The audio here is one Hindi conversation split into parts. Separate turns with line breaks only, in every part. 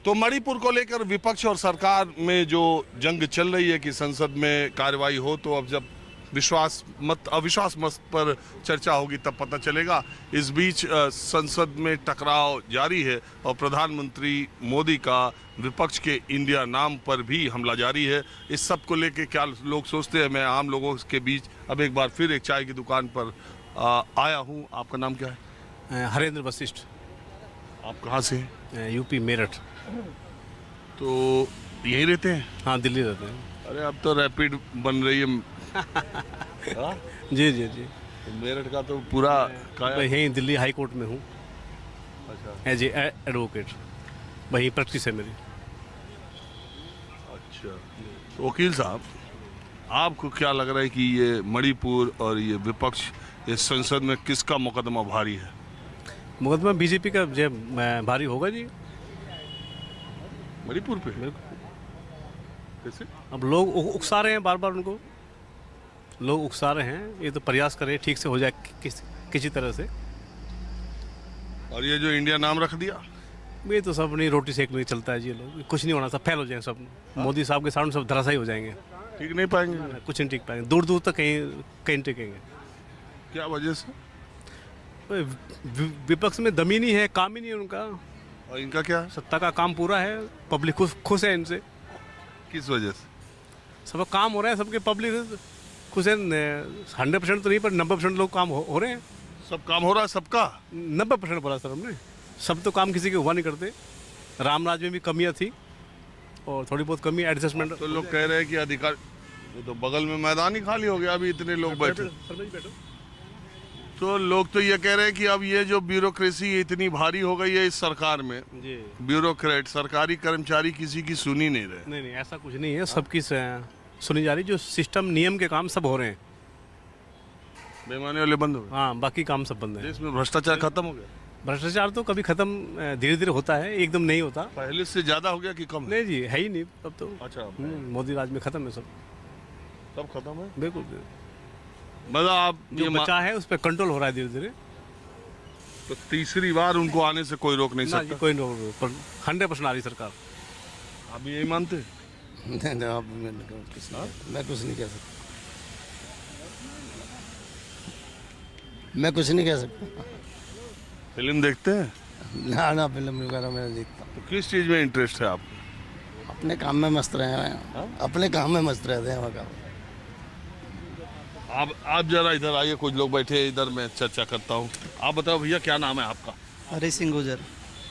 तो मणिपुर को लेकर विपक्ष और सरकार में जो जंग चल रही है कि संसद में कार्रवाई हो, तो अब जब अविश्वास मत पर चर्चा होगी तब पता चलेगा। इस बीच संसद में टकराव जारी है और प्रधानमंत्री मोदी का विपक्ष के इंडिया नाम पर भी हमला जारी है। इस सब को लेकर क्या लोग सोचते हैं, मैं आम लोगों के बीच अब एक बार फिर एक चाय की दुकान पर आया हूँ। आपका नाम क्या है?
हरेंद्र वशिष्ठ।
आप कहाँ से हैं?
यूपी मेरठ।
तो यहीं रहते हैं?
हाँ, दिल्ली रहते हैं।
अरे अब तो रैपिड बन रही है।
जी जी जी।
तो मेरठ का तो पूरा
मैं यहीं दिल्ली हाई कोर्ट में हूँ।
अच्छा।
एज ए एडवोकेट, वहीं प्रैक्टिस है मेरी।
अच्छा, तो वकील साहब, आपको क्या लग रहा है कि ये मणिपुर और ये विपक्ष इस संसद में किसका मुकदमा भारी है?
मुकदमा बीजेपी का जो भारी होगा जी।
मणिपुर पे? कैसे?
अब लोग उकसा रहे हैं, बार बार उनको लोग उकसा रहे हैं। ये तो प्रयास करें ठीक से हो जाए किसी तरह से।
और ये जो इंडिया नाम रख दिया,
ये तो सब अपनी रोटी सेक में चलता है जी। लोग कुछ नहीं होना, सब फेल हो जाएंगे सब। मोदी साहब के सामने सब धराशायी हो जाएंगे।
ठीक नहीं पाएंगे?
कुछ नहीं टिक पाएंगे, दूर दूर तक कहीं टिकेंगे।
क्या वजह से?
विपक्ष में दम ही नहीं है, काम ही नहीं है उनका।
और इनका क्या है?
सत्ता का काम पूरा है, पब्लिक खुश है इनसे।
किस वजह से?
सब काम हो रहा है, सबके पब्लिक खुश है। 100% तो नहीं, पर 90% लोग काम हो रहे हैं।
सब काम हो रहा है सबका?
90% बोला सर हमने। सब तो काम किसी के हुआ नहीं करते। रामराज में भी कमियां थी और थोड़ी बहुत कमी एडजस्टमेंट।
तो लोग कह रहे हैं कि अधिकार, ये तो बगल में मैदान ही खाली हो गया, अभी इतने लोग बैठे। तो लोग तो ये कह रहे हैं कि अब ये जो ब्यूरोक्रेसी इतनी भारी हो गई है इस सरकार में, ब्यूरोक्रेट, सरकारी कर्मचारी किसी की सुनी नहीं रहे।
नहीं, ऐसा कुछ नहीं है, सबकी सुनी जा रही। जो सिस्टम नियम के काम सब हो रहे हैं।
बेईमानी वाले बंद हो गए?
हाँ, बाकी काम सब बंद है।
देश में भ्रष्टाचार खत्म हो गया?
भ्रष्टाचार तो कभी खत्म धीरे धीरे होता है, एकदम नहीं होता।
पहले से ज्यादा हो गया कि कम?
नहीं जी, है ही नहीं अब तो।
अच्छा,
मोदी राज में खत्म है सब
खत्म है
बिल्कुल।
मतलब आप
जो बचा है उस पर कंट्रोल हो रहा है धीरे धीरे।
तो तीसरी बार उनको आने से कोई रोक नहीं सकता?
कोई रोक, 100% आ रही सरकार।
आप यही मानते हैं?
नहीं, आप मैं कुछ नहीं कह सकता। मैं कुछ नहीं कह सकता।
फिल्म देखते हैं?
ना, फिल्म वगैरह मैं देखता।
तो किस चीज में इंटरेस्ट है आपको?
अपने काम में मस्त रहे हैं। अपने काम में मस्त रहते हैं।
आप जरा इधर आइए, कुछ लोग बैठे हैं इधर, मैं चर्चा करता हूँ। आप बताओ भैया, क्या नाम है आपका?
हरी सिंह गुजर।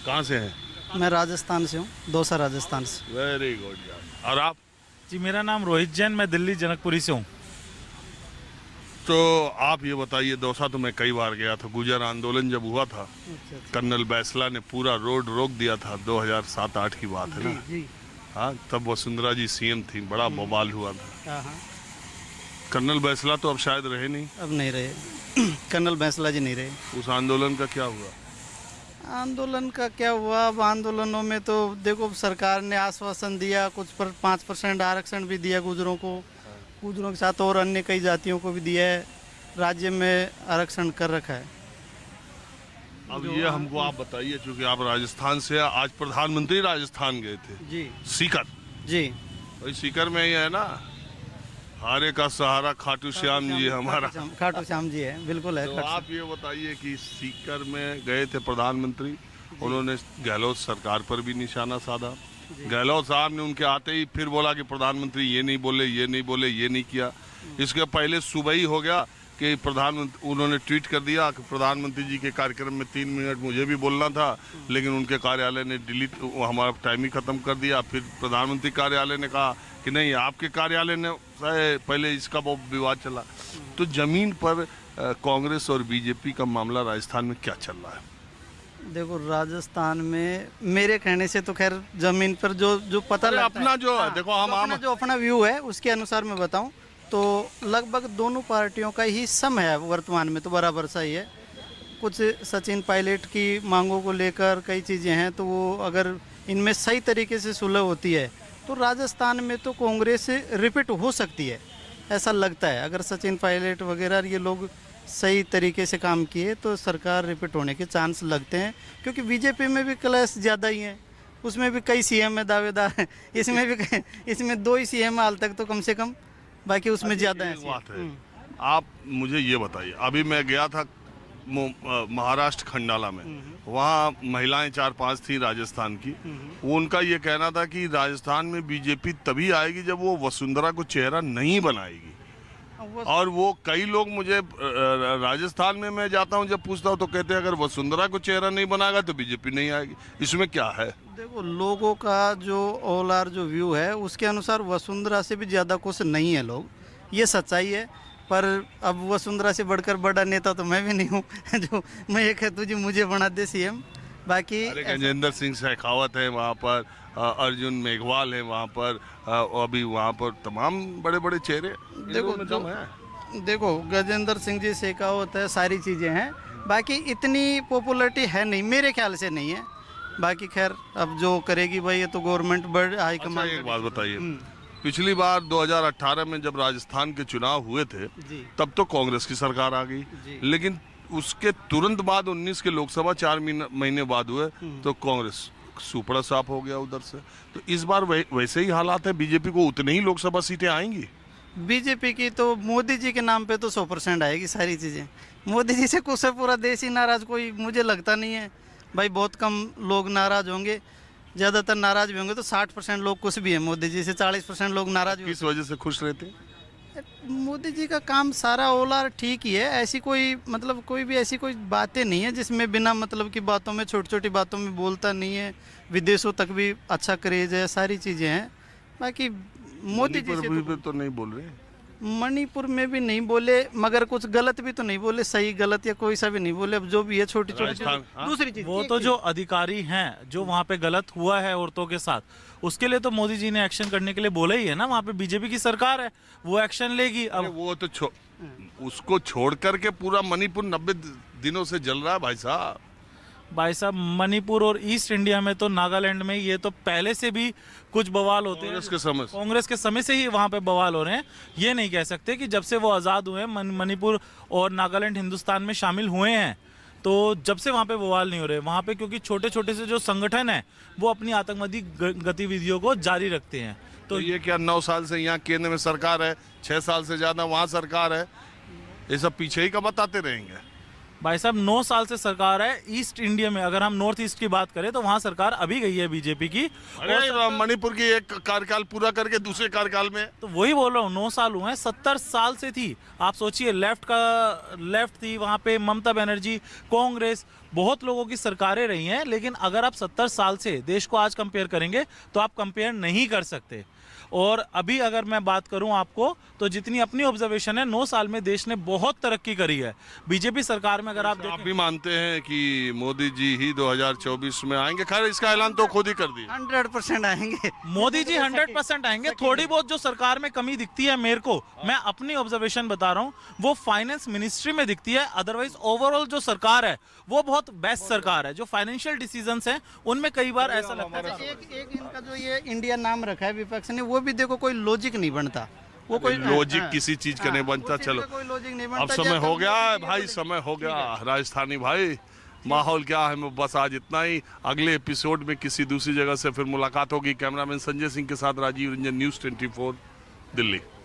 कहाँ से हैं?
मैं राजस्थान से हूँ, दौसा राजस्थान से।
वेरी गुड यार। और आप?
जी, मेरा नाम रोहित जैन, मैं दिल्ली जनकपुरी से हूँ।
तो आप ये बताइए, दौसा तो मैं कई बार गया था। गुजर आंदोलन जब हुआ था, कर्नल बैसला ने पूरा रोड रोक दिया था, 2007-8 की बात है ना?
जी।
हाँ, तब वसुंधरा जी सीएम थी, बड़ा बवाल हुआ था। कर्नल बैसला तो अब शायद रहे नहीं।
अब नहीं रहे कर्नल बैसला जी नहीं रहे।
उस आंदोलन का क्या हुआ?
आंदोलन का क्या हुआ? अब आंदोलनों में तो देखो, सरकार ने आश्वासन दिया, कुछ पर 5% आरक्षण भी दिया गुजरों को। गुजरों के साथ और अन्य कई जातियों को भी दिया है। राज्य में आरक्षण कर रखा है।
अब ये हमको आप बताइए, चूंकि आप राजस्थान से, आज प्रधानमंत्री राजस्थान गए थे
जी।
सीकर?
जी।
वही सीकर में ही है ना, हारे का सहारा खाटू श्याम जी हमारा।
खाटू श्याम जी है, बिल्कुल है।
तो आप ये बताइए कि सीकर में गए थे प्रधानमंत्री, उन्होंने गहलोत सरकार पर भी निशाना साधा। गहलोत साहब ने उनके आते ही फिर बोला कि प्रधानमंत्री ये नहीं बोले, ये नहीं बोले, ये नहीं किया। इसके पहले सुबह ही हो गया कि प्रधानमंत्री, उन्होंने ट्वीट कर दिया कि प्रधानमंत्री जी के कार्यक्रम में 3 मिनट मुझे भी बोलना था, लेकिन उनके कार्यालय ने डिलीट, हमारा टाइम ही खत्म कर दिया। फिर प्रधानमंत्री कार्यालय ने कहा कि नहीं, आपके कार्यालय ने पहले इसका बहुत विवाद चला। तो जमीन पर कांग्रेस और बीजेपी का मामला राजस्थान में क्या चल रहा है?
देखो, राजस्थान में मेरे कहने से तो खैर जमीन पर जो पता लगता
अपना
है,
जो देखो, हम
जो अपना व्यू है उसके अनुसार मैं बताऊं तो लगभग दोनों पार्टियों का ही सम है वर्तमान में, तो बराबर सा ही है। कुछ सचिन पायलट की मांगों को लेकर कई चीज़ें हैं, तो वो अगर इनमें सही तरीके से सुलह होती है तो राजस्थान में तो कांग्रेस रिपीट हो सकती है, ऐसा लगता है। अगर सचिन पायलट वगैरह ये लोग सही तरीके से काम किए तो सरकार रिपीट होने के चांस लगते हैं, क्योंकि बीजेपी में भी क्लैश ज़्यादा ही है। उसमें भी कई सीएम में दावेदार हैं, इसमें 2 ही सीएम हाल तक तो कम से कम, बाकी उसमें ज़्यादा है
एक बात है, आप मुझे ये बताइए, अभी मैं गया था महाराष्ट्र खंडाला में, वहाँ महिलाएं 4-5 थी राजस्थान की। वो उनका ये कहना था कि राजस्थान में बीजेपी तभी आएगी जब वो वसुंधरा को चेहरा नहीं बनाएगी। और वो कई लोग मुझे राजस्थान में मैं जाता हूँ जब पूछता हूँ तो कहते हैं अगर वसुंधरा को चेहरा नहीं बनाएगा तो बीजेपी नहीं आएगी। इसमें क्या है?
देखो, लोगों का जो ओवरऑल जो व्यू है उसके अनुसार वसुंधरा से भी ज़्यादा कुछ नहीं है लोग, ये सच्चाई है। पर अब वसुंधरा से बढ़कर बड़ा नेता तो मैं भी नहीं हूँ जो मैं ये कहता हूँ जी मुझे बना दे सीएम। बाकी
गजेंद्र सिंह शेखावत है वहाँ पर, अर्जुन मेघवाल है वहाँ पर, अभी वहाँ पर तमाम बड़े बड़े चेहरे।
देखो गजेंद्र सिंह जी शेखावत है, सारी चीज़ें हैं, बाकी इतनी पॉपुलैरिटी है नहीं, मेरे ख्याल से नहीं है। बाकी खैर अब जो करेगी भाई ये तो गवर्नमेंट बड़ हाईकमान।
एक बात बताइए, पिछली बार 2018 में जब राजस्थान के चुनाव हुए थे तब तो कांग्रेस की सरकार आ गई, लेकिन उसके तुरंत बाद 19 के लोकसभा 4 महीने बाद हुए तो कांग्रेस सुपड़ा साफ हो गया उधर से। तो इस बार वैसे ही हालात है, बीजेपी को उतनी ही लोकसभा सीटें आएंगी।
बीजेपी की तो मोदी जी के नाम पे तो 100% आएगी सारी चीज़ें। मोदी जी से कुछ से पूरा देश ही नाराज कोई मुझे लगता नहीं है भाई, बहुत कम लोग नाराज होंगे, ज़्यादातर नाराज भी होंगे तो 60% लोग कुछ भी है मोदी जी से, 40% लोग नाराज भी।
किस वजह से खुश रहते हैं?
मोदी जी का काम सारा ओवरऑल ठीक ही है, ऐसी कोई मतलब कोई भी ऐसी कोई बातें नहीं है जिसमें बिना मतलब की बातों में, छोटी छोटी बातों में बोलता नहीं है, विदेशों तक भी अच्छा क्रेज है, सारी चीज़ें हैं। बाकी मोदी जी से
तो नहीं बोल रहे,
मणिपुर में भी नहीं बोले, मगर कुछ गलत भी तो नहीं बोले, सही गलत या कोई सा भी नहीं बोले। अब जो भी है छोटी छोटी दूसरी चीज,
वो तो जो अधिकारी हैं जो वहाँ पे गलत हुआ है औरतों के साथ, उसके लिए तो मोदी जी ने एक्शन करने के लिए बोला ही है ना। वहाँ पे बीजेपी की सरकार है, वो एक्शन लेगी। अब
वो तो उसको छोड़ करके पूरा मणिपुर 90 दिनों से जल रहा है भाई साहब।
मणिपुर और ईस्ट इंडिया में तो नागालैंड में ये तो पहले से भी कुछ बवाल होते हैं, कांग्रेस के समय से ही वहाँ पे बवाल हो रहे हैं। ये नहीं कह सकते कि जब से वो आज़ाद हुए मणिपुर और नागालैंड हिंदुस्तान में शामिल हुए हैं तो जब से वहाँ पे बवाल नहीं हो रहे वहाँ पे, क्योंकि छोटे छोटे से जो संगठन है वो अपनी आतंकवादी गतिविधियों को जारी रखते हैं।
तो ये क्या 9 साल से यहाँ केंद्र में सरकार है, 6 साल से ज़्यादा वहाँ सरकार है, ये सब पीछे ही कब बताते रहेंगे
भाई साहब? 9 साल से सरकार है ईस्ट इंडिया में। अगर हम नॉर्थ ईस्ट की बात करें तो वहाँ सरकार अभी गई है बीजेपी की।
मणिपुर की एक कार्यकाल पूरा करके दूसरे कार्यकाल में,
तो वही बोल रहा हूँ, 9 साल हुए हैं, 70 साल से थी। आप सोचिए, लेफ्ट थी वहाँ पे, ममता बनर्जी, कांग्रेस, बहुत लोगों की सरकारें रही हैं। लेकिन अगर आप 70 साल से देश को आज कंपेयर करेंगे तो आप कंपेयर नहीं कर सकते। और अभी अगर मैं बात करूं आपको तो जितनी अपनी ऑब्जर्वेशन है, 9 साल में देश ने बहुत तरक्की करी है बीजेपी सरकार में। अगर आप
भी मानते हैं कि मोदी जी ही 2024 में आएंगे? खैर इसका ऐलान तो खुद ही कर दिया,
100% आएंगे
मोदी जी, 100% आएंगे। थोड़ी बहुत जो सरकार में कमी दिखती है मेरे को, मैं अपनी ऑब्जर्वेशन बता रहा हूँ, वो फाइनेंस मिनिस्ट्री में दिखती है। अदरवाइज ओवरऑल जो सरकार है वो बहुत बेस्ट सरकार है। जो फाइनेंशियल डिसीजंस हैं उनमें कई बार ऐसा लगता है।
एक इनका जो ये इंडिया नाम रखा है विपक्ष ने, वो भी देखो कोई लॉजिक नहीं बनता, वो कोई
लॉजिक किसी चीज का नहीं बनता। चलो
कोई लॉजिक नहीं बनता।
अब समय हो गया भाई, समय हो गया राजस्थानी भाई। माहौल क्या है बस आज इतना ही। अगले एपिसोड में किसी दूसरी जगह से फिर मुलाकात होगी। कैमरामैन संजय सिंह के साथ राजीव रंजन, न्यूज़ 24 दिल्ली।